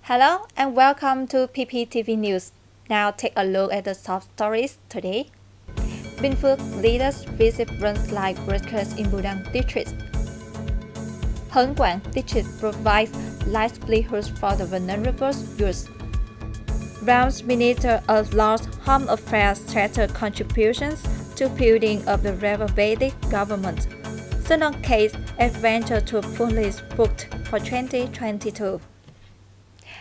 Hello and welcome to BPTV News. Now take a look at the top stories today. Bình Phước leaders visit frontline workers in Budang district. Hớn Quảng district provides livelihoods for the vulnerable youth. Realms Minister of Law Home Affairs charter contributions to building of the renovated government. Sonal case adventure to police booked for 2022.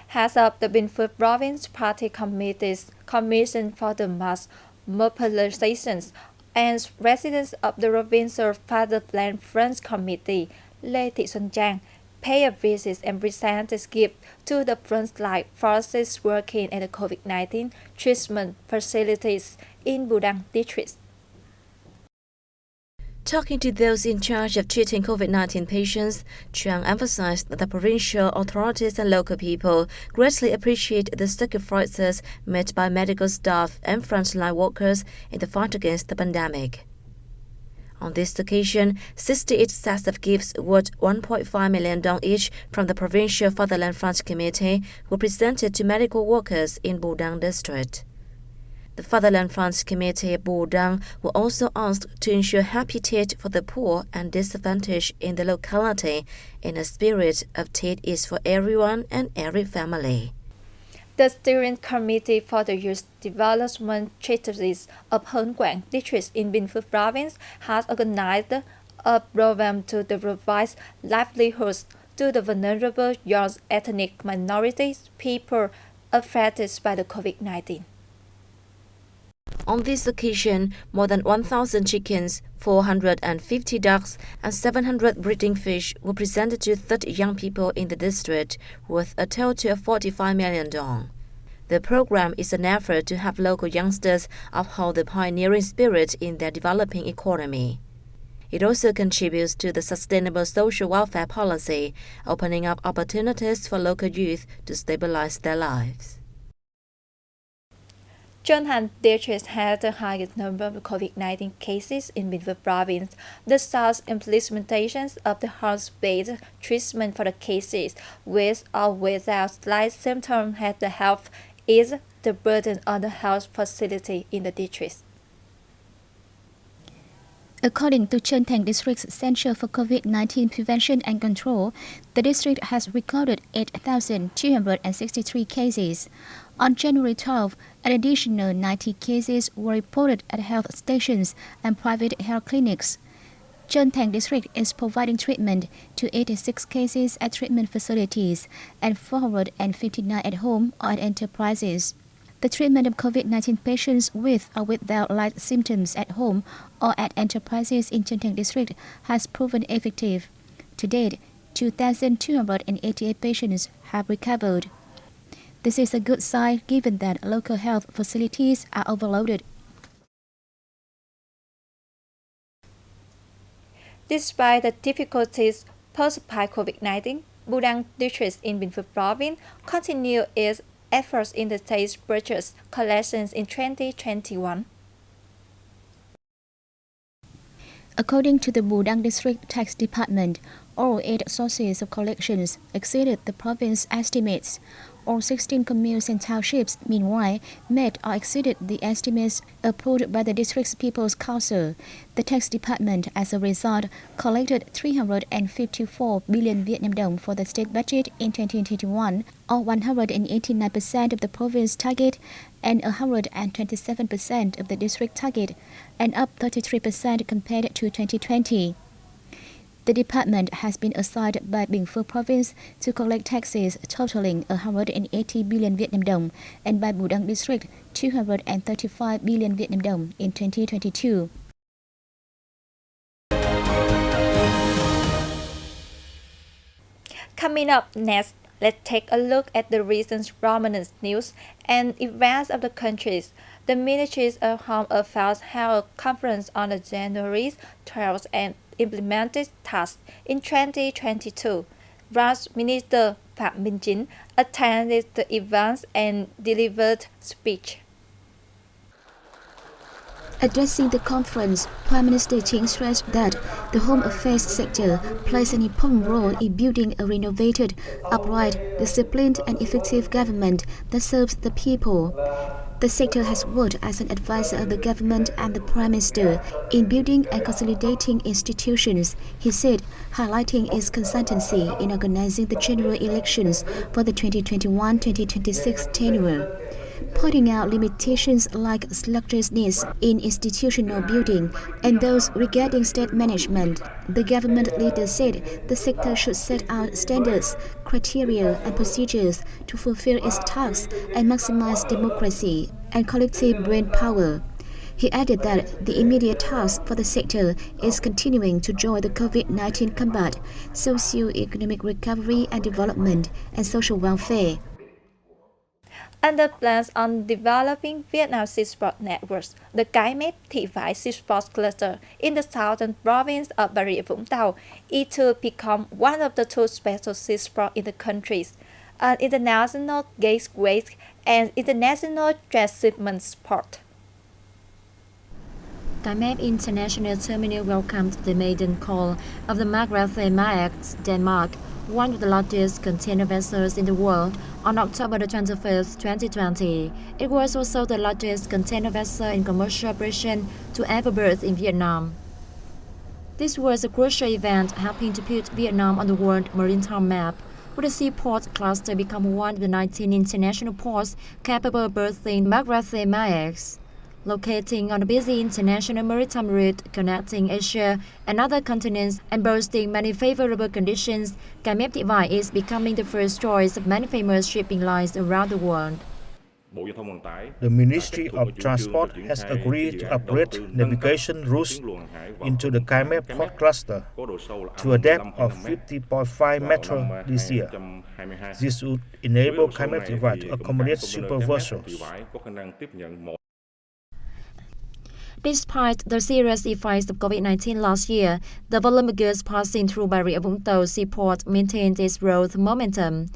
Heads of the Bình Phước Province Party Committee's Commission for the Mass Mobilizations and residents of the Provincial Fatherland Front Committee, Lê Thị Xuân Trang, pay a visit and present a gift to the frontline forces working at the COVID-19 treatment facilities in Budang district. Talking to those in charge of treating COVID-19 patients, Truyền emphasized that the provincial authorities and local people greatly appreciate the sacrifices made by medical staff and frontline workers in the fight against the pandemic. On this occasion, 68 sets of gifts worth 1.5 million dong each from the Provincial Fatherland Front Committee were presented to medical workers in Budang district. The Fatherland Front Committee at Budang were also asked to ensure habitat for the poor and disadvantaged in the locality in a spirit of "Tate is for everyone and every family." The Steering Committee for the Youth Development Strategies of Hớn Quảng district in Bình Phước Province has organized a program to provide livelihoods to the vulnerable young ethnic minorities people affected by the COVID-19. On this occasion, more than 1,000 chickens, 450 ducks, and 700 breeding fish were presented to 30 young people in the district, worth a total of 45 million dong. The program is an effort to help local youngsters uphold the pioneering spirit in their developing economy. It also contributes to the sustainable social welfare policy, opening up opportunities for local youth to stabilize their lives. Hành district has the highest number of COVID-19 cases in Bình Phước Province. The South's implementation of the house-based treatment for the cases with or without slight symptoms has the help ease the burden on the health facility in the district. According to Thành District's Center for COVID-19 Prevention and Control, the district has recorded 8,263 cases. On January 12, an additional 90 cases were reported at health stations and private health clinics. Thành District is providing treatment to 86 cases at treatment facilities and 459 at home or at enterprises. The treatment of COVID-19 patients with or without light symptoms at home or at enterprises in Thành District has proven effective. To date, 2,288 patients have recovered. This is a good sign given that local health facilities are overloaded. Despite the difficulties posed by COVID-19, Budang district in Bình Phước Province continued its efforts in the state budget collections in 2021. According to the Budang District Tax Department, all 8 sources of collections exceeded the province estimates. All 16 communes and townships, meanwhile, met or exceeded the estimates approved by the district's People's Council. The tax department, as a result, collected 354 billion Vietnam dong for the state budget in 2021, or 189% of the province target and 127% of the district target, and up 33% compared to 2020. The department has been assigned by Bình Phước Province to collect taxes totaling 180 billion Vietnam dong and by Budang District 235 billion Vietnam dong in 2022. Coming up next, let's take a look at the recent prominent news and events of the countries. The Ministry of Home Affairs held a conference on the January 12th and implemented tasks in 2022. Vice Minister Phạm Minh Chính attended the events and delivered speech. Addressing the conference, Prime Minister Chính stressed that the home affairs sector plays an important role in building a renovated, upright, disciplined and effective government that serves the people. The sector has worked as an advisor of the government and the Prime Minister in building and consolidating institutions, he said, highlighting its consultancy in organizing the general elections for the 2021-2026 tenure. Pointing out limitations like sluggishness in institutional building and those regarding state management, the government leader said the sector should set out standards, criteria and procedures to fulfill its tasks and maximize democracy and collective brain power. He added that the immediate task for the sector is continuing to join the COVID-19 combat, socio-economic recovery and development, and social welfare. Under plans on developing Vietnam's seasport networks, the Cái Mép Thị Vải Seasport Cluster in the southern province of Bà Rịa Vũng Tàu is to become one of the two special seasports in the country, an international gateway and international transshipment port. Cái Mép International Terminal welcomed the maiden call of the Margrethe Maersk, Denmark, one of the largest container vessels in the world, on October 25th, 2020. It was also the largest container vessel in commercial operation to ever berth in Vietnam. This was a crucial event helping to put Vietnam on the world maritime map, with the seaport cluster become one of the 19 international ports capable of berthing Margrethe Maersk. Locating on a busy international maritime route connecting Asia and other continents and boasting many favorable conditions, Cái Mép Thị Vải is becoming the first choice of many famous shipping lines around the world. The Ministry of Transport has agreed to upgrade navigation routes into the Cái Mép Port Cluster to a depth of 50.5 meters this year. This would enable Cái Mép Thị Vải to accommodate super vessels. Despite the serious effects of COVID-19 last year, the volume of goods passing through Bà Rịa Vũng Tàu seaport maintained its growth momentum.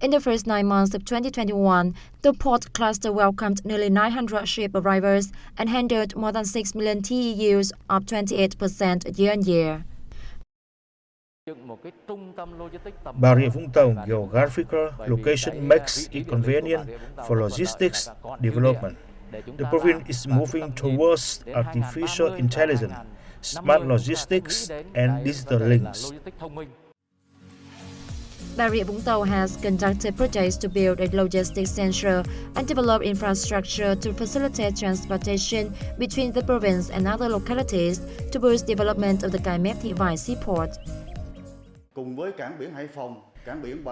In the first 9 months of 2021, the port cluster welcomed nearly 900 ship arrivals and handled more than 6 million TEUs, up 28% year-on-year. Bà Rịa Vũng Tàu geographical location makes it convenient for logistics development. The province is moving towards artificial intelligence, smart logistics, and digital links. Bà Rịa Vũng Tàu has conducted projects to build a logistics center and develop infrastructure to facilitate transportation between the province and other localities to boost development of the Cái Mép Thị Vải seaport.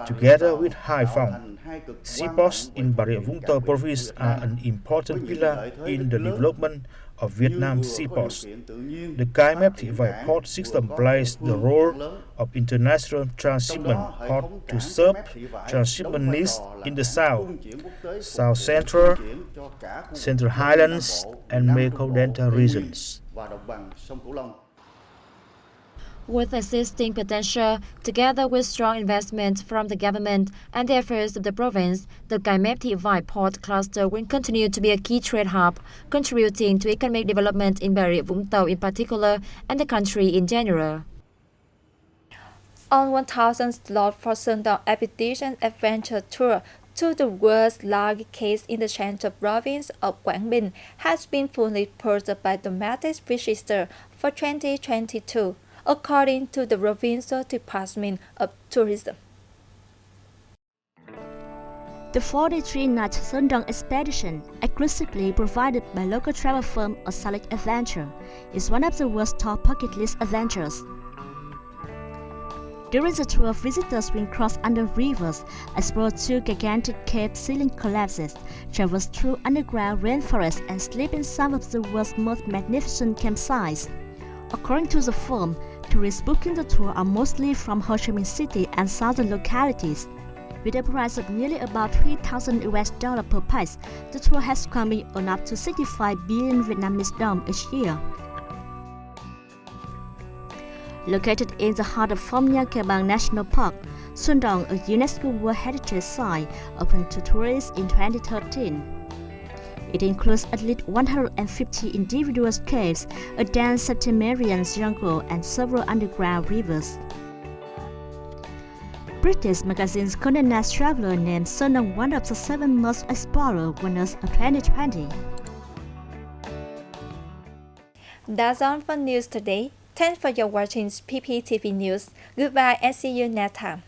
Together with Hải Phòng, seaports in Bà Rịa Vũng Tàu province are an important pillar in the development of Vietnam's seaports. The Cái Mép Thị Vải port system plays the role of international transshipment port to serve transshipment needs in the South, South Central, Central Highlands, and Mekong Delta regions. With existing potential, together with strong investment from the government and the efforts of the province, the Cái Mép Thị Vải port cluster will continue to be a key trade hub, contributing to economic development in Bà Rịa Vũng Tàu in particular and the country in general. On 1,000 slots for Sơn Expedition Adventure Tour to the world's largest case in the central province of Quảng Bình has been fully purchased by domestic visitors for 2022. According to the Provincial Department of Tourism. The 43-night Sơn expedition, exclusively provided by local travel firm Select Adventure, is one of the world's top bucket list adventures. During the tour, visitors will cross under rivers, explore 2 gigantic cave ceiling collapses, traverse through underground rainforests, and sleep in some of the world's most magnificent campsites. According to the firm, tourists booking the tour are mostly from Ho Chi Minh City and southern localities. With a price of nearly about $3,000 per pax, the tour has come in on up to 65 billion Vietnamese đồng each year. Located in the heart of Phong Nha Kẻ Bàng National Park, Sơn Đồng, a UNESCO World Heritage Site, opened to tourists in 2013. It includes at least 150 individual caves, a dense subterranean jungle, and several underground rivers. British magazine Condé Traveler named Sonam one of the 7 most explored winners of 2020. That's all for news today. Thanks for your watching PPTV News. Goodbye and see you next time.